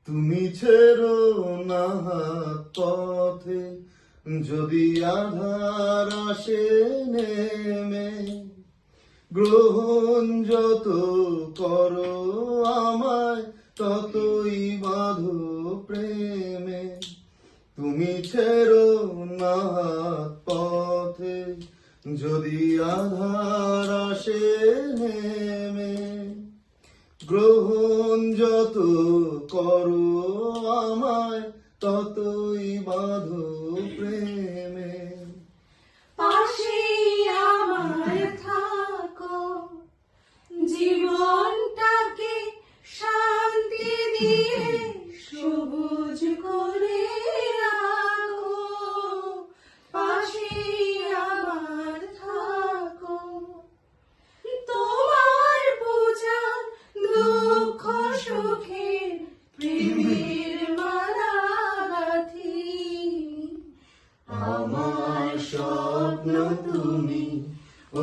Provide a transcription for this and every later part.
তুমি ছেড়ো না হাত পথে, যদি আধার আসে নেমে। গ্রহণ যত করো আমায়, ততই বাঁধো প্রেমে। তুমি ছেড়ো না হাত পথে, যদি আধার আসে নেমে। গ্রহণ যত করো আমায়, ততই বাঁধো প্রেমে। পাশে আমার থাকো, জীবনটাকে শান্তি দিয়ে সবুজ করে রাখো। পাশে আমার থাকো, তোমার বোঝা দুঃখ সুখের প্রেমের মালা গাঁথি। আমার স্বপ্ন তুমি,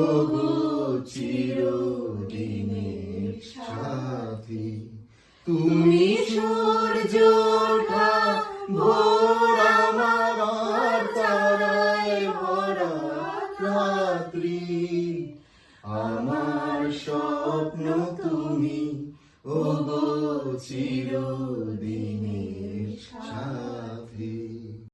ওগো চিরদিনের সাথী। তুমি সূর্য ওঠা ভোর, আমার আর তারায় ভরা রাত্রি। আমার স্বপ্ন তুমি, ওগো চিরদিনের সাথী।